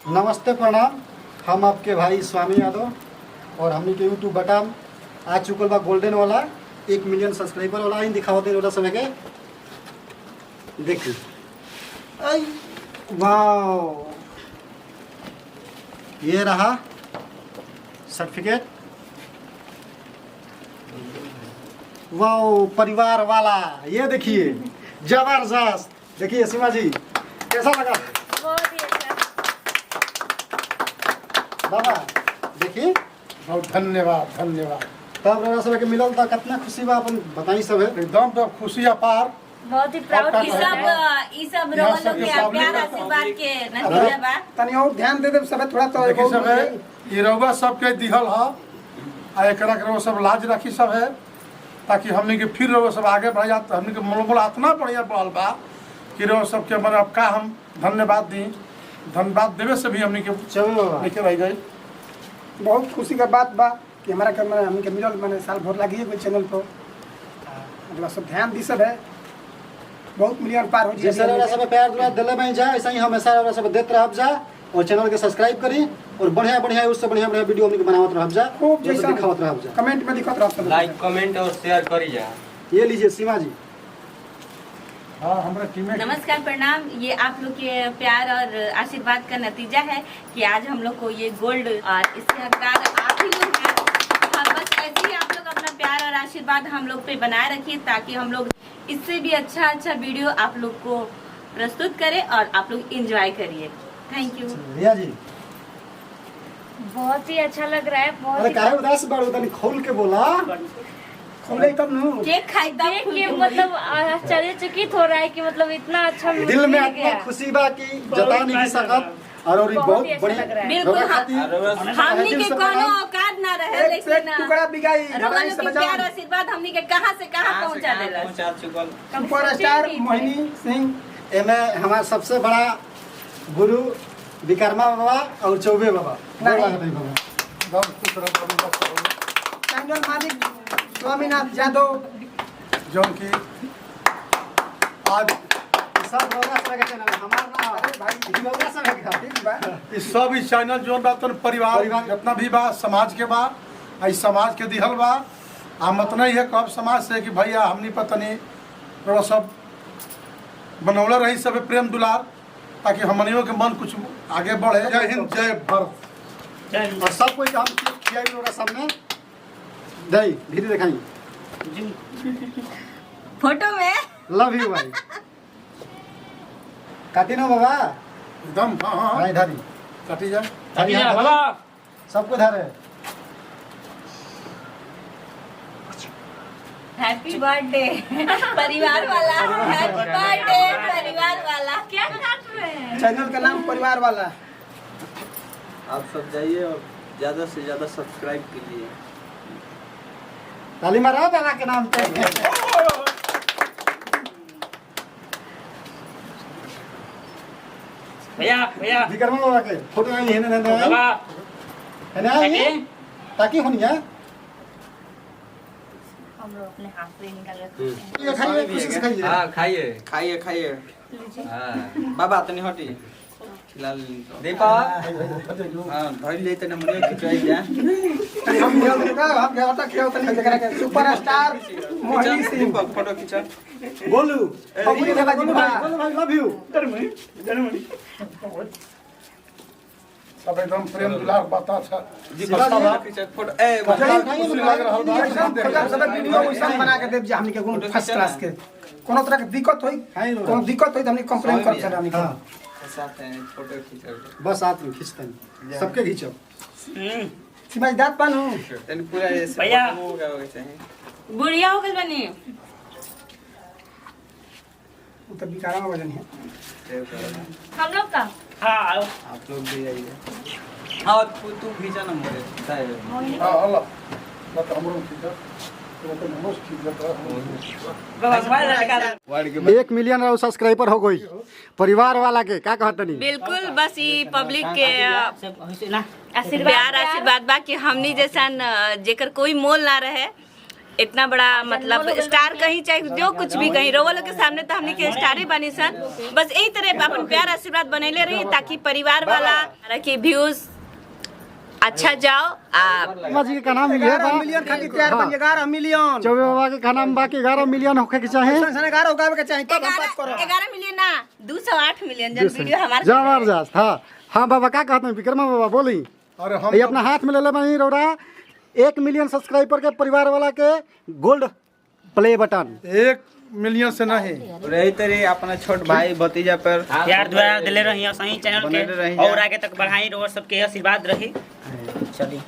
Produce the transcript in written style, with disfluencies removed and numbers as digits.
नमस्ते प्रणाम। हम आपके भाई स्वामी यादव और हमने के यूट्यूब बटन आ चुकल बा गोल्डन वाला 1 मिलियन सब्सक्राइबर वाला ही दिखावते वाला समय के देखिए। वाह, ये रहा सर्टिफिकेट। वाह, परिवार वाला, ये देखिए जबरदस्त। देखिए सीमा जी कैसा लगा? बहुत ही अच्छा। बाबा देखिए, बहुत धन्यवाद धन्यवाद। तब रौरा सब के मिलल था कितना खुशी बा, अपन बताई सब है। एकदम तो खुशी अपार। बहुत ही प्राउड आपका की सब- सब ई सब रोहलो के प्यार आशीर्वाद के नतीजा बा। तनी और ध्यान दे दे सब थोड़ा तो देखी सब है ये रउआ सबके दिहल ह आ एकरा के रउआ सब लाज रखी सब है, ताकि हमनी के फिर रउआ सब आगे बढ़ जात। हमनी के मनोबल इतना बढ़िया बढ़ल बा कि रउआ सबके मन अब का हम धन्यवाद दी। धन्यवाद देवे से भी हमनी के चलो बाबा, निके रह गई। बहुत खुशी का बात बा कि हमारा के मैंने हमके मिलल मैंने साल भर लगी है चैनल पर। अगला सब ध्यान दी सब है, बहुत मिलियन पार हो जैसे रौरा सब प्यार दुलार दिले में जा, ऐसा ही हमेशा रौरा सब देत रहब जा और चैनल के सब्सक्राइब करी और बढ़िया बढ़िया उससे बढ़िया बढ़िया वीडियो हमनी के बनावत रहब जा, खूब जैसे जैसा दिखावत रहब जा। कमेंट में दिखत रह सब। लाइक कमेंट और शेयर करी जा। ये लीजिए सीमा जी। हाँ हमरा टीम में नमस्कार प्रणाम। ये आप लोग के प्यार और आशीर्वाद का नतीजा है कि आज हम लोग को ये गोल्ड और इसके हकदार आप ही लोग हैं। और बस ऐसे ही आप लोग अपना प्यार और आशीर्वाद हम लोग पे बनाए रखिए, ताकि हम लोग इससे भी अच्छा अच्छा वीडियो आप लोग को प्रस्तुत करें और आप लोग एंजॉय करिए। Thank you. रिया जी, बहुत ही अच्छा लग रहा है। बहुत अरे ही काहे उदास बाड़ू, तनी खोल के बोला। खोले तब नु केक खाई तब देख खुल के के मतलब आश्चर्यचकित हो रहा है कि मतलब इतना अच्छा दिल में मिल आत्मा गया। खुशी बा कि जता नहीं की सकत और बहुत बहुत ही अच्छा बढ़िया लग रहा है। बिल्कुल, रौरा हाँ। खातिर हमनी दिल के से कोनो प्रणाम। औकात ना रहे, एक लेकिन टुकड़ा बिगाई रोहलो सब के प्यार आशीर्वाद हमनी के कहां से कहां पहुंचा देला। पहुंचा चुकल। सुपर स्टार मोहिनी सिंह। एमे हमारा सबसे बड़ा गुरु विकर्मा बाबा और चौबे बाबा। नहीं। गोर लागत है बाबा। बहुत खुश रहो। चैनल मालिक स्वामीनाथ यादव जौन की आज सब रौरा सब के चैनल हमार ना है भाई, ई रौरा सब के ठीक बा। इस सब इस चैनल जोन बा तन परिवार जितना भी बा समाज के बा, आ इस समाज के दिहल बा। हम इतना ही है कब समाज से कि भैया हमनी पतनी थोड़ा सब बनौला रही सब प्रेम दुलार, ताकि हमनियों के मन कुछ आगे बढ़े। जय हिंद जय भारत। और सब कोई हम खियाई रौरा सामने दई धीरे दिखाई। फोटो में लव यू भाई। काटी ना बाबा, एकदम हाँ हाँ भाई धारी काटी जाए। धारी बाबा सबको धारे। हैप्पी बर्थडे परिवार वाला, हैप्पी बर्थडे परिवार वाला। क्या काट रहे हैं? चैनल का नाम परिवार वाला। आप सब जाइए और ज्यादा से ज्यादा सब्सक्राइब कीजिए। ताली मारा बाबा के नाम पे। भैया भैया विकर्मा बाबा के फोटो आई है ना बाबा है ना ये ताकि होनिया हम लोग अपने हाथ से निकाल के ये खाइए खुशी से खाइए। हाँ खाइए खाइए खाइए। हाँ बाबा तनी हटी खिला दीपा हाँ धइल ले तने मने खिचवाई जा। हम गेलता खेल तनी जकरा के सुपर स्टार मोहिनी सिंह। फोटो खिंचा। बोलू पब्लिक देवा जी बा। बोलू भाई लव यू। सब एकदम प्रेम दुलार बता था। दीपक सब खिंचा फोटो ए खुशी लग रहल बा। खोजब सब वीडियो वैसा बना के देब जे हमनी के कोनो फर्स्ट क्लास के कोनो तरह के दिक्कत होई, कोनो दिक्कत होई त हमनी कंप्लेन कर सकत हमनी के। हाँ साथ हैं फोटो खिंचा। बस साथ में खींचते हैं सबके खींचो। सिमाज दांत पानु तनी पूरा ये भैया। होगा वैसे ही। बुढ़िया हो गई बनी। उ त बिकारा में वजन है। हम लोग का हाँ आओ। आप लोग भी आइए। हाँ तू खींचा ना मोरे साहब। हाँ अल्लाह बता हमरो खींचा। तो हमरो खींचा। बाबा स्माइल लगा। वार्ड के 1 मिलियन और सब्सक्राइबर हो गई परिवार वाला के का कहत नहीं। बिल्कुल, बस ये पब्लिक के सब होइसे ना प्यार आशीर्वाद बा कि हमनी जैसा जेकर कोई मोल ना रहे इतना बड़ा मतलब स्टार कहीं चाहे जो कुछ भी कहीं रोवा लोग के सामने तो हमने के स्टार ही बनी सन। बस यही तरह अपन प्यार आशीर्वाद बनैले रही ताकि परिवार वाला के व्यूज अच्छा जाओ। बाबा जी का नाम ये 11 मिलियन खातिर तैयार बन 11 मिलियन चौबे बाबा के खाना में बाकी 11 मिलियन होके के चाहे 11 होगा के चाहिए तब हम बात करो 11 मिलियन ना 208 मिलियन जन वीडियो हमारे जबरदस्त। हाँ हाँ बाबा क्या कहते हैं विक्रमा बाबा बोली। और हम ये अपना हाथ में ले ले बनी रौरा 1 मिलियन सब्सक्राइबर के परिवार वाला के गोल्ड प्ले बटन 1 मिलियन से नहीं रही तरी अपना छोट भाई भतीजा पर प्यार दुआ दिले रही सही चैनल बने के रही और आगे तक बढ़ाई रोज सबके आशीर्वाद रही। चलिए